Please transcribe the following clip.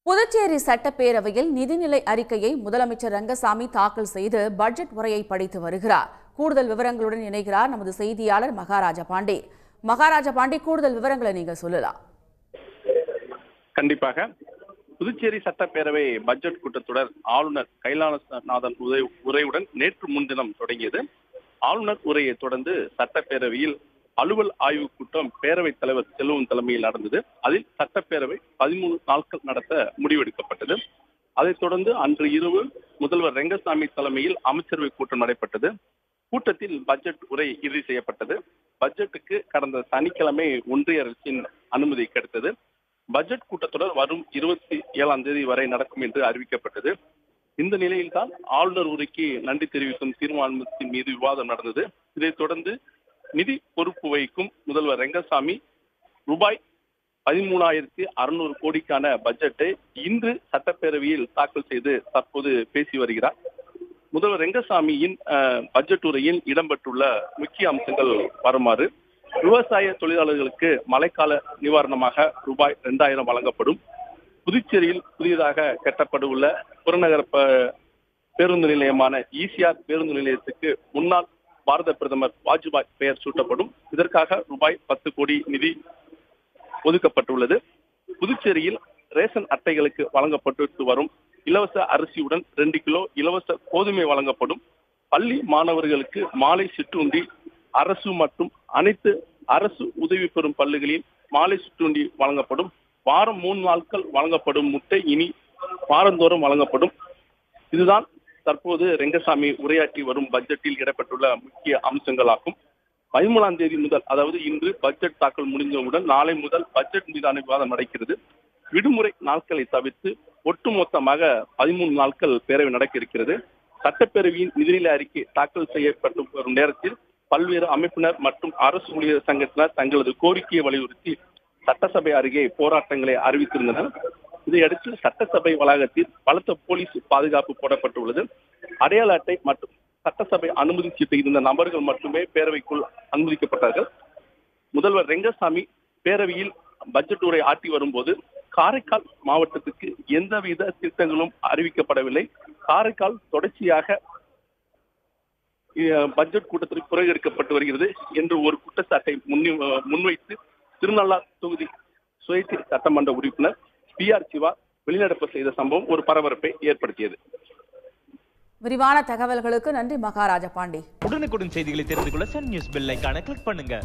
புதுச்சேரி சட்டப்பேரவையில் நிதிநிலை அறிக்கையை முதலமைச்சர் ரங்கசாமி தாக்கல் செய்து பட்ஜெட் உரையை படித்து வருகிறார். கூடுதல் விவரங்களுடன் இணைகிறார் நமது செய்தியாளர் மகாராஜா பாண்டி. மகாராஜா பாண்டி, கூடுதல் விவரங்களை நீங்க சொல்லலாம். கண்டிப்பாக. புதுச்சேரி சட்டப்பேரவை பட்ஜெட் கூட்டத்தொடர் ஆளுநர் கைலாசநாதன் உரையுடன் நேற்று முன்தினம் தொடங்கியது. ஆளுநர் உரையை தொடர்ந்து சட்டப்பேரவையில் அலுவல் ஆய்வுக் கூட்டம் பேரவைத் தலைவர் செல்வம் தலைமையில் நடந்தது. அதில் சட்டப்பேரவை 13 நாட்கள் நடத்த முடிவெடுக்கப்பட்டது. அதைத் தொடர்ந்து அன்று இரவு முதல்வர் ரெங்கசாமி தலைமையில் அமைச்சரவை கூட்டம் நடைபெற்றது. கூட்டத்தில் பட்ஜெட் உரை இறுதி செய்யப்பட்டது. பட்ஜெட்டுக்கு கடந்த சனிக்கிழமை ஒன்றிய அரசின் அனுமதி கிடைத்தது. பட்ஜெட் கூட்டத்தொடர் வரும் 27ஆம் தேதி வரை நடக்கும் என்று அறிவிக்கப்பட்டது. இந்த நிலையில்தான் ஆளுநர் உரைக்கு நன்றி தெரிவிக்கும் தீர்மானத்தின் மீது விவாதம் நடந்தது. இதைத் தொடர்ந்து நிதி பொறுப்பு வகிக்கும் முதல்வர் ரெங்கசாமி ரூபாய் 13,600 கோடிக்கான பட்ஜெட்டை இன்று சட்டப்பேரவையில் தாக்கல் செய்து தற்போது பேசி வருகிறார். முதல்வர் ரெங்கசாமியின் பட்ஜெட் உரையில் இடம்பெற்றுள்ள முக்கிய அம்சங்கள் வருமாறு: விவசாய தொழிலாளர்களுக்கு மழைக்கால நிவாரணமாக ரூபாய் 2,000 வழங்கப்படும். புதுச்சேரியில் புதியதாக கட்டப்படவுள்ள புறநகர பேருந்து நிலையமான ஈசிஆர் பேருந்து நிலையத்துக்கு முன்னாள் பாரத பிரதமர் வாஜ்பாய் பெயர் சூட்டப்படும். இதற்காக ரூபாய் 10 கோடி நிதி ஒதுக்கப்பட்டுள்ளது. புதுச்சேரியில் ரேஷன் அட்டைகளுக்கு வழங்கப்பட்டு வரும் இலவச அரிசியுடன் 2 கிலோ இலவச கோதுமை வழங்கப்படும். பள்ளி மாணவர்களுக்கு மாலை சிற்றுண்டி அரசு மற்றும் அனைத்து அரசு உதவி பெறும் பள்ளிகளில் மாலை சிற்றுண்டி வழங்கப்படும். வாரம் 3 நாட்கள் வழங்கப்படும் முட்டை இனி வாரந்தோறும் வழங்கப்படும். இதுதான் தற்போது ரெங்கசாமி உரையாற்றி வரும் பட்ஜெட்டில் இடம்பெற்றுள்ள முக்கிய அம்சங்களாகும். 13ஆம் தேதி முதல், அதாவது இன்று பட்ஜெட் தாக்கல் முடிந்தவுடன் நாளை முதல் பட்ஜெட் மீதான விவாதம் நடக்கிறது. விடுமுறை நாட்களை தவிர்த்து ஒட்டுமொத்தமாக 13 நாட்கள் பேரவை நடக்க இருக்கிறது. சட்டப்பேரவையின் நிதிநிலை அறிக்கை தாக்கல் செய்யப்பட்டு வரும் நேரத்தில் பல்வேறு அமைப்பினர் மற்றும் அரசு ஊழியர் சங்கத்தினர் தங்களது கோரிக்கையை வலியுறுத்தி சட்டசபை அருகே போராட்டங்களை அறிவித்திருந்தனர். இதையடுத்து சட்டசபை வளாகத்தில் பலத்த போலீஸ் பாதுகாப்பு போடப்பட்டுள்ளது. அடையாள அட்டை மற்றும் சட்டசபை அனுமதி சீட்டு இருந்த நபர்கள் மட்டுமே பேரவைக்குள் அனுமதிக்கப்பட்டார்கள். முதல்வர் ரெங்கசாமி பேரவையில் பட்ஜெட் உரை ஆற்றி வரும்போது காரைக்கால் மாவட்டத்துக்கு எந்தவித திட்டங்களும் அறிவிக்கப்படவில்லை. காரைக்கால் தொடர்ச்சியாக பட்ஜெட் கூட்டத்தில் குறைகெடுக்கப்பட்டு வருகிறது என்று ஒரு குற்றச்சாட்டை முன்வைத்து திருநள்ளார் தொகுதி சுயேட்சை சட்டமன்ற உறுப்பினர் PR சிவா வெளிநடப்பு செய்த சம்பவம் ஒரு பரபரப்பை ஏற்படுத்தியது. விரிவான தகவல்களுக்கு நன்றி மகாராஜா பாண்டி. உடனுக்குடன் செய்திகளை தெரிந்து கொள்ள சன் நியூஸ் பெல் ஐகானை கிளிக் பண்ணுங்க.